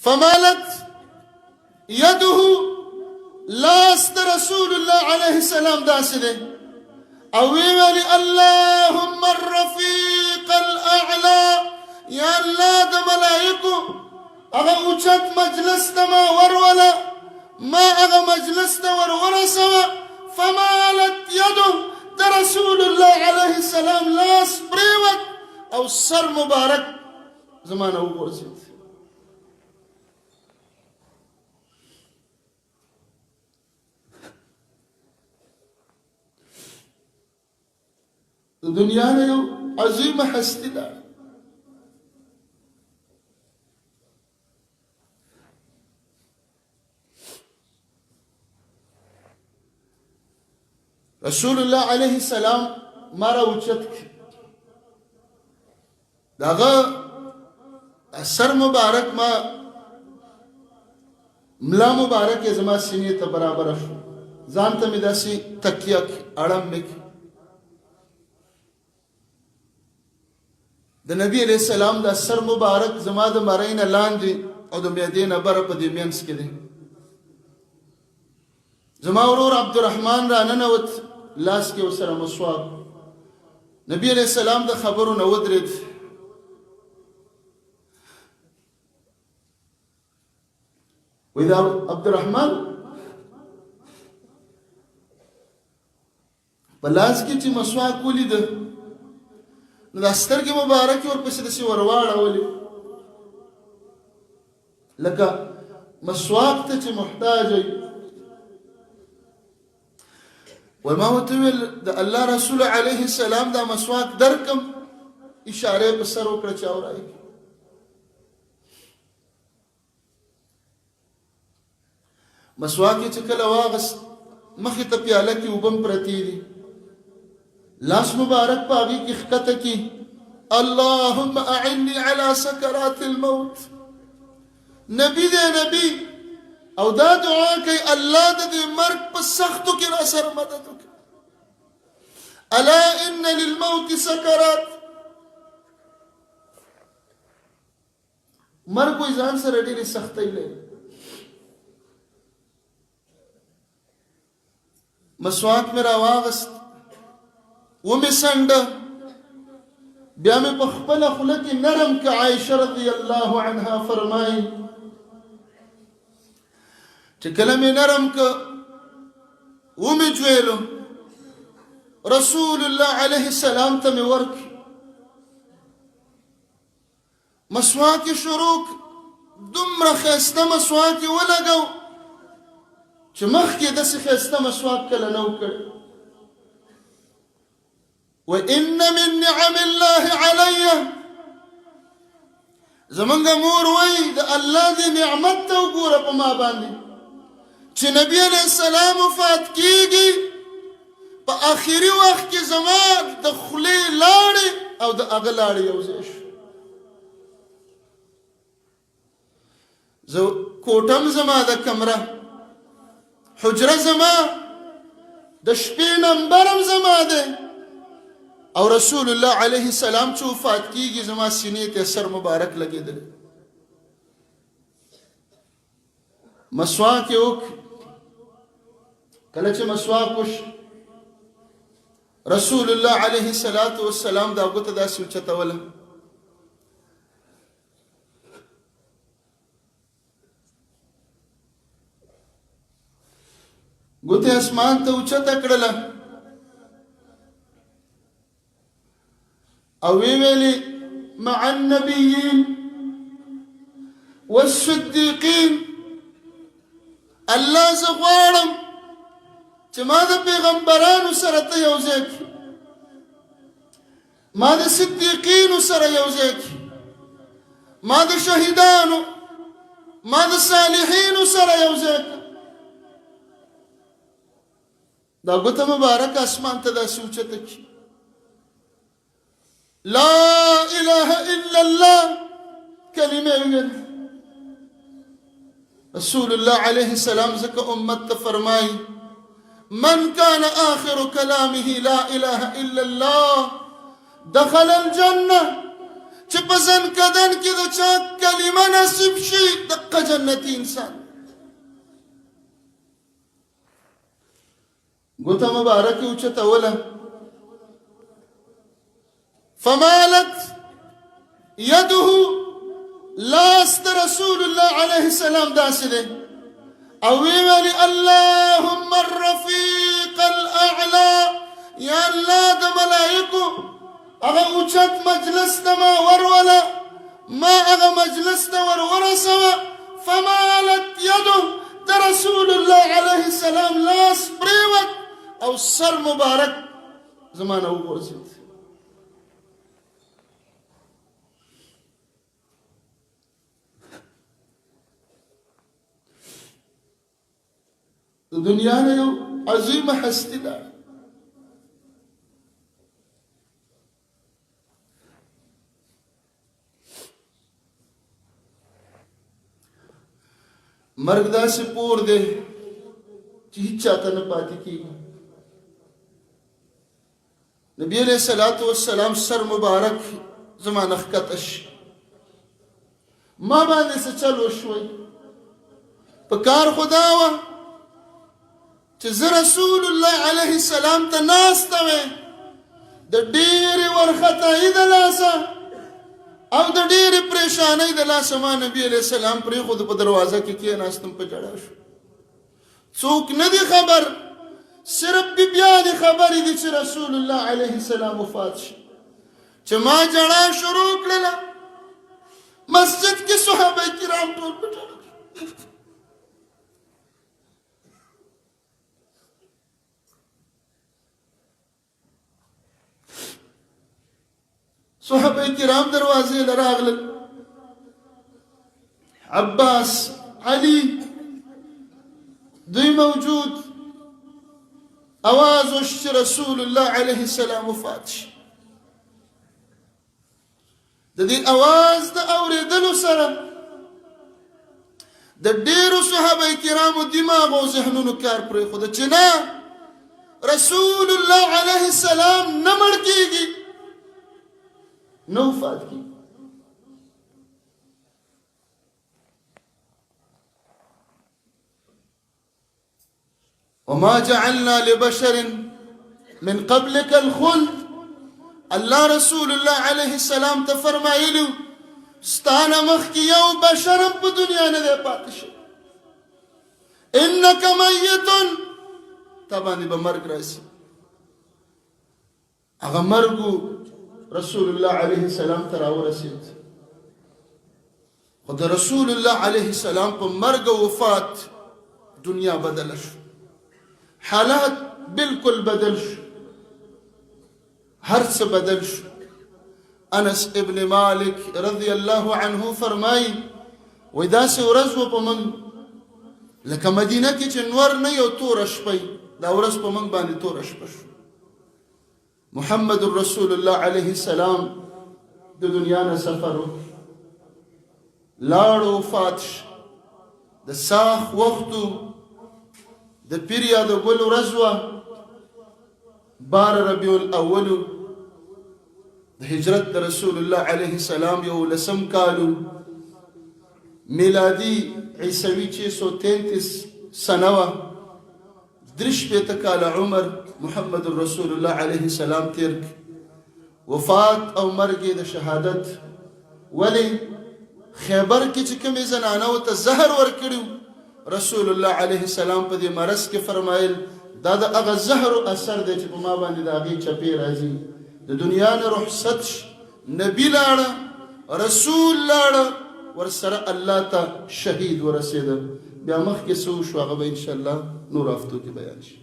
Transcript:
فمالت يده لاست رسول الله عليه السلام داسده او ویلی اللهم الرفیق الاعلى یا الله د ملائکو اغا اوچت مجلس تما ورولا ما اغا مجلس تا ورسوا فمالت يده د رسول الله عليه السلام لاس پریوت او سر مبارک زمانه وګرځید. د دنیا نه یو عظیمه هستی ده رسول الله علیه السلام ما را اوچت داغه سر مبارک ما ملا مبارک زما سینې ته برابر شو ځان ته مې داسې تکیه اړم مې د نبی علیہ السلام دا سر مبارک زما د مرۍ نه لاندې او د معدې نه بره په دې مینځ کې دی. زما ورور عبدالرحمن را ننوت لاس کې ورسره مسواک. نبی علیہ السلام د خبرو نه ودرېد وی دا عبدالرحمن په لاس کې چې مسواک ولیده نو دا سترګې مبارکې ورپسې داسې ورواړولې لکه مسواک ته چې محتاج وي. وی ما ورته وویل د الله رسول علیه السلام دا مسواک درکم اشاره یې په سر وکړه چې اورایي. مسواک یې چې کله واغست مخې ته پیاله کې اوبه پرتې دي لاس مبارک په هغې کې ښکته کي اللهم اعني على سکرات الموت. نبی دی نبی او دا دعا کوي الله د دې مرګ په سختو کې را سره مدد وکړي. الا ان للموت سکرات مرګ وایي ځان سره ډېرې سختۍ لري. مسواک مې راواغست ومې څنډه بیا مې په خپله خوله کې نرم که عایشه رضی الله عنها فرمایي چې کله مې نرم که ومې جویلو رسول الله علیه السلام ته مې ورکړي. مسواک یې شروع دومره ښایسته مسواک یې ولګو چې مخکې داسې ښایسته مسواک کله نه و کړی. وإن من نعم الله علي زمونږ مور وایي د الله دې نعمت ته وګوره په ما باندې چې نبی علیه السلام وفات کیږي په آخري وخت کې زما د خولې لاړې او د هغه لاړې یو ځای شو. زه کوټم زما د کمره حجره زما د شپې نمبرم زما دی او رسول الله علیه السلام چې وفات کیږي زما سینې ته سر مبارک لګېدلی. مسواک یې وکړ. کله چې مسواک وشو رسول الله علیه السلام دا ګوته داسې اوچتوله ګوته اسمان ته اوچته کړله او ویلي مع النبيين والصديقين الله زه غواړم چې ما د پیغمبرانو سره ته یو ځای کړې ما د صدیقینو سره یو ځای کړې ما د شهیدانو ما د صالحینو سره یو ځای کړې. دا ګوته مبارک اسمان ته داسې اوچته کړي لا اله الا الله کلمه ویل. رسول الله علیه السلام ځکه امت ته فرمایي من كان آخر كلامه لا إله إلا الله دخل الجنة چې په ځن کدن کې د چا کلمه نه نصیب شي دقه جنتي انسان. ګوته مبارکه اوچتوله، فمالت يده، لاس د رسول الله علیه السلام داسې دی او ویلي اللهم الرفیق الاعلى، یا الله د ملائکو هغه اوچت مجلس ته ما وروله، ما هغه مجلس ته ورورسوه. فمالت يده، د رسول الله علیه السلام لاس پریوت او سر مبارک زمانه وغورځېد. د دنیا نه یو عظیمه هستي ده، مرګ داسې پور دی چې هیڅ چاته نه پاتې کېږي. نبی علیہ الصلوۃ والسلام سر مبارک زمانه ښکته شي، ما باندې څه چل وشوی، په کار خو دا وه چې زه رسول الله علیه السلام ته ناسته وې، د ډېرې وارخطایي د لاسه او د ډېرې پریشانۍ د لاسه ما نبي علیه السلام پرېښود، په دروازه کې کېناستم، په ژړا شو. څوک نه دي خبر، صرف بیا دې خبرې دي چې رسول الله علیه السلام وفات شي. چې ما ژړا شروع کړله، مسجد کې صحابه کرام ټول په ژړا. صحابه کرام دروازې له راغلل، عباس، علي، دوی موجود. اواز وش چې رسول الله علیه السلام وفات شي. د دې اواز د اورېدلو سره د ډېرو صحابه کرامو دماغ او ذهنونو کار پرېښوده چې نه، رسول الله علیه السلام نه مړ کېږي، نه وفات کېږي. وما جعلنا لبشر من قبلك الخلد، الله رسول الله علیه السلام ته فرمایلو ستانه مخکې یو بشر هم په دنیا نه دی پاتې شوی، انک میت، تا باندې به مرګ راشي. هغه مرګو رسول الله علیه السلام ته راورسېد، خو د رسول الله علیه السلام په مرګ او وفات دنیا بدله شو، حالات بالکل بدل شو، هر څه بدل شو. انس ابن مالک رضی الله عنه فرمایي وایي داسې ورځ وه په موږ لکه مدینه کې چې نور نه یو توره شپه، دا ورځ په موږ باندې توره شپه شو. محمد رسول الله علیه السلام د دنیا نه سفر وکړ، لاړ وفات شو. د ساخ وختو د پیر یا د ګل ورځ وه، 12 ربیع الاول د هجرت د رسول الله علیه السلام 11 کالو میلادي عیسوي 633 سنه وه، 63 کاله عمر محمد رسول الله علیه السلام تیر کړ. وفات او مرګ د شهادت. ولی خیبر کې چې کومې زنانو ته زهر ورکړي رسول الله علیه السلام په دې مرض کې فرمایل دا د هغه زهر اثر دی چې په ما باندې د هغې چپې راځي. د دنیا نه رخصت نبی لاړه، رسول لاړه، ورسره الله ته شهید ورسېده. بیا مخکې څه وشو هغه به انشاءالله نور هفتو کې بیان شي.